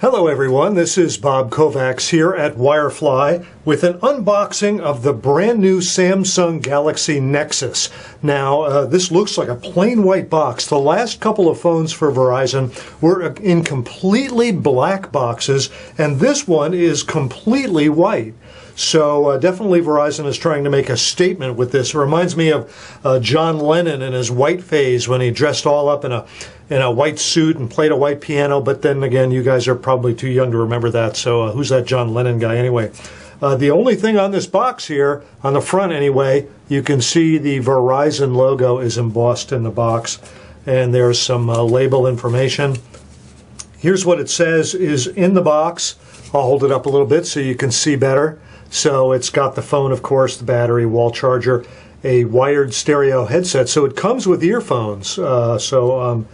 Hello everyone, this is Bob Kovacs here at Wirefly with an unboxing of the brand new Samsung Galaxy Nexus. Now, this looks like a plain white box. The last couple of phones for Verizon were in completely black boxes, and this one is completely white. So definitely Verizon is trying to make a statement with this. It reminds me of John Lennon in his white phase when he dressed all up in a white suit and played a white piano. But then again, you guys are probably too young to remember that. So who's that John Lennon guy anyway? The only thing on this box here, on the front anyway, you can see the Verizon logo is embossed in the box. And there's some label information. Here's what it says is in the box. I'll hold it up a little bit so you can see better. So it's got the phone, of course, the battery, wall charger, a wired stereo headset. So it comes with earphones. So I'm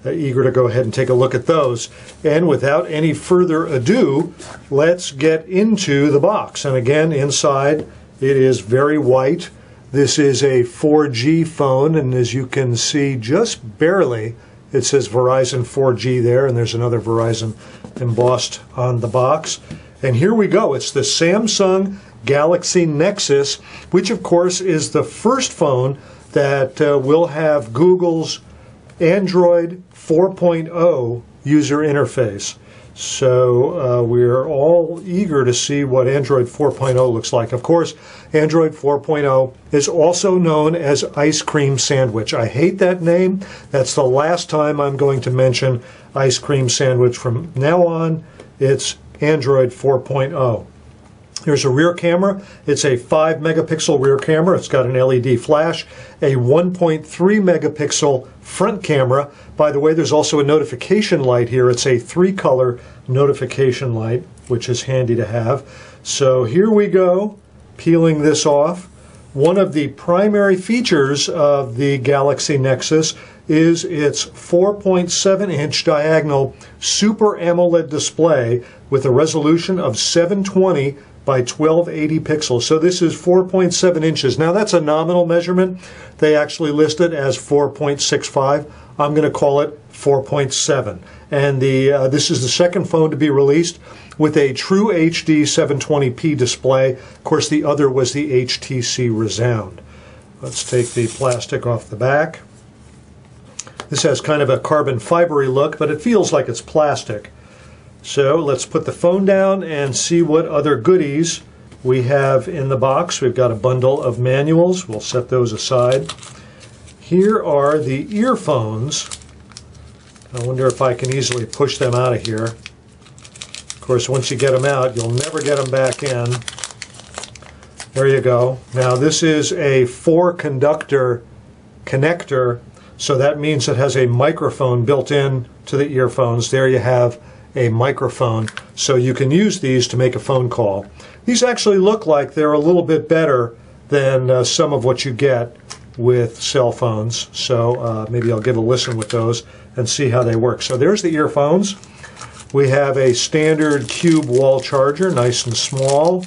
eager to go ahead and take a look at those. And without any further ado, let's get into the box. And again, inside it is very white. This is a 4G phone, and as you can see, just barely, it says Verizon 4G there, and there's another Verizon embossed on the box. And here we go. It's the Samsung Galaxy Nexus, which of course is the first phone that will have Google's Android 4.0 user interface. So we're all eager to see what Android 4.0 looks like. Of course, Android 4.0 is also known as Ice Cream Sandwich. I hate that name. That's the last time I'm going to mention Ice Cream Sandwich. From now on, it's Android 4.0. There's a rear camera. It's a 5-megapixel rear camera. It's got an LED flash, a 1.3 megapixel front camera. By the way, there's also a notification light here. It's a 3-color notification light, which is handy to have. So here we go, peeling this off. One of the primary features of the Galaxy Nexus is its 4.7-inch diagonal Super AMOLED display with a resolution of 720 by 1280 pixels. So this is 4.7 inches. Now that's a nominal measurement. They actually list it as 4.65. I'm going to call it 4.7. And this is the second phone to be released with a true HD 720p display. Of course, the other was the HTC Resound. Let's take the plastic off the back. This has kind of a carbon fibery look, but it feels like it's plastic. So let's put the phone down and see what other goodies we have in the box. We've got a bundle of manuals. We'll set those aside. Here are the earphones. I wonder if I can easily push them out of here. Of course, once you get them out, you'll never get them back in. There you go. Now this is a 4-conductor connector. So that means it has a microphone built in to the earphones. There you have a microphone. So you can use these to make a phone call. These actually look like they're a little bit better than some of what you get with cell phones. So maybe I'll give a listen with those and see how they work. So there's the earphones. We have a standard cube wall charger, nice and small.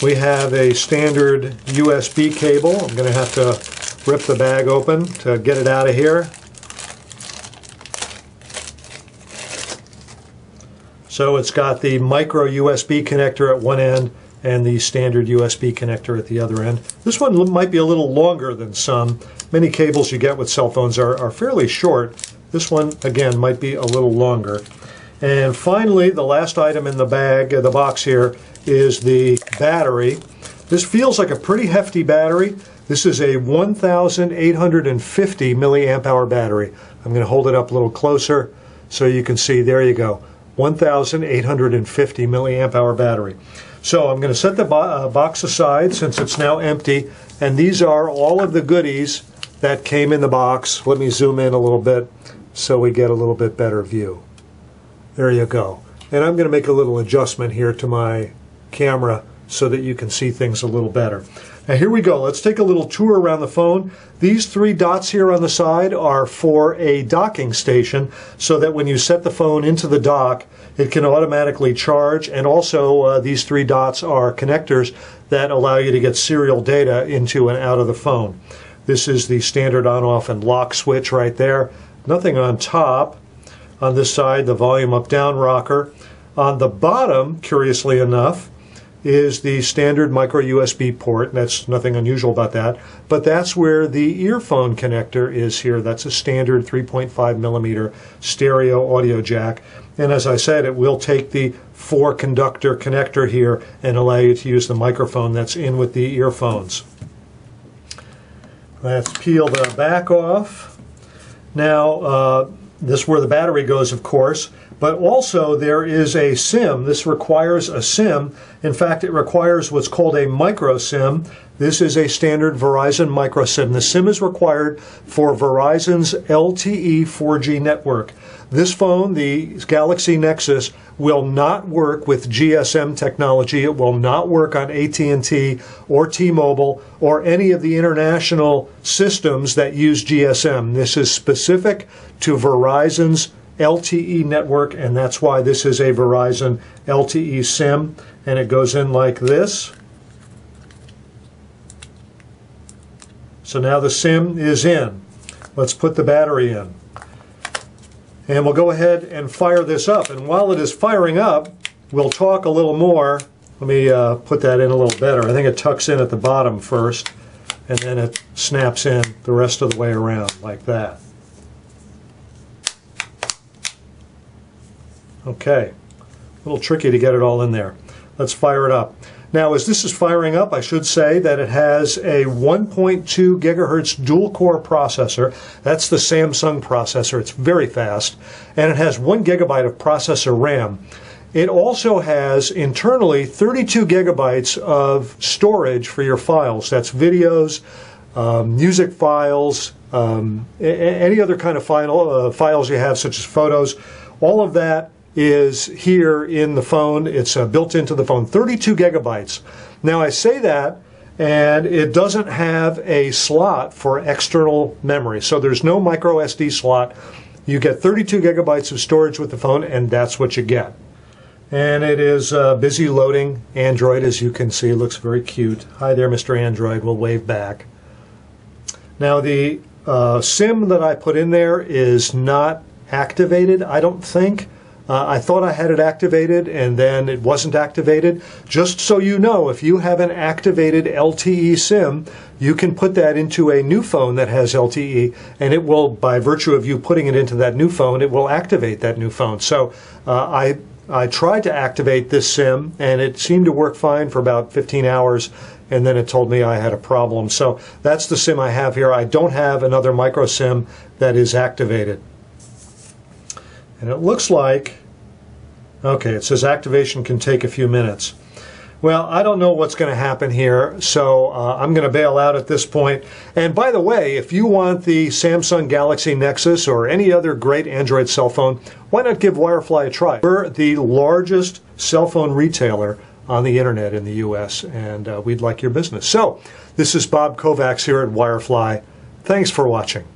We have a standard USB cable. I'm going to have to rip the bag open to get it out of here. So it's got the micro USB connector at one end and the standard USB connector at the other end. This one might be a little longer than some. Many cables you get with cell phones are fairly short. This one, again, might be a little longer. And finally, the last item in the bag, the box here, is the battery. This feels like a pretty hefty battery. This is a 1,850 milliamp hour battery. I'm going to hold it up a little closer so you can see. There you go, 1,850 milliamp hour battery. So I'm going to set the box aside since it's now empty, and these are all of the goodies that came in the box. Let me zoom in a little bit so we get a little bit better view. There you go. And I'm going to make a little adjustment here to my camera so that you can see things a little better. Now here we go. Let's take a little tour around the phone. These 3 dots here on the side are for a docking station so that when you set the phone into the dock, it can automatically charge. And also these 3 dots are connectors that allow you to get serial data into and out of the phone. This is the standard on, off, and lock switch right there. Nothing on top. On this side, the volume up-down rocker. On the bottom, curiously enough, is the standard micro USB port. That's nothing unusual about that, but that's where the earphone connector is here. That's a standard 3.5 millimeter stereo audio jack. And as I said, it will take the 4-conductor connector here and allow you to use the microphone that's in with the earphones. Let's peel the back off. Now, this is where the battery goes, of course, but also there is a SIM. This requires a SIM. In fact, it requires what's called a micro SIM. This is a standard Verizon micro SIM. The SIM is required for Verizon's LTE 4G network. This phone, the Galaxy Nexus, will not work with GSM technology. It will not work on AT&T or T-Mobile or any of the international systems that use GSM. This is specific to Verizon's LTE network, and that's why this is a Verizon LTE SIM, and it goes in like this. So now the SIM is in. Let's put the battery in. And we'll go ahead and fire this up. And while it is firing up, we'll talk a little more. Let me put that in a little better. I think it tucks in at the bottom first, and then it snaps in the rest of the way around like that. Okay, a little tricky to get it all in there. Let's fire it up. Now, as this is firing up, I should say that it has a 1.2 gigahertz dual-core processor. That's the Samsung processor. It's very fast. And it has 1 gigabyte of processor RAM. It also has internally 32 gigabytes of storage for your files. That's videos, music files, any other kind of files you have, such as photos. All of that is here in the phone. It's built into the phone, 32 gigabytes. Now I say that, and it doesn't have a slot for external memory. So there's no micro SD slot. You get 32 gigabytes of storage with the phone, and that's what you get. And it is busy loading Android, as you can see. It looks very cute. Hi there, Mr. Android. We'll wave back. Now the SIM that I put in there is not activated, I don't think. I thought I had it activated, and then it wasn't activated. Just so you know, if you have an activated LTE SIM, you can put that into a new phone that has LTE, and it will, by virtue of you putting it into that new phone, it will activate that new phone. So I tried to activate this SIM, and it seemed to work fine for about 15 hours, and then it told me I had a problem. So that's the SIM I have here. I don't have another micro SIM that is activated. And it looks like, okay, it says activation can take a few minutes. Well, I don't know what's going to happen here, so I'm going to bail out at this point. And by the way, if you want the Samsung Galaxy Nexus or any other great Android cell phone, why not give Wirefly a try? We're the largest cell phone retailer on the internet in the U.S., and we'd like your business. So, this is Bob Kovacs here at Wirefly. Thanks for watching.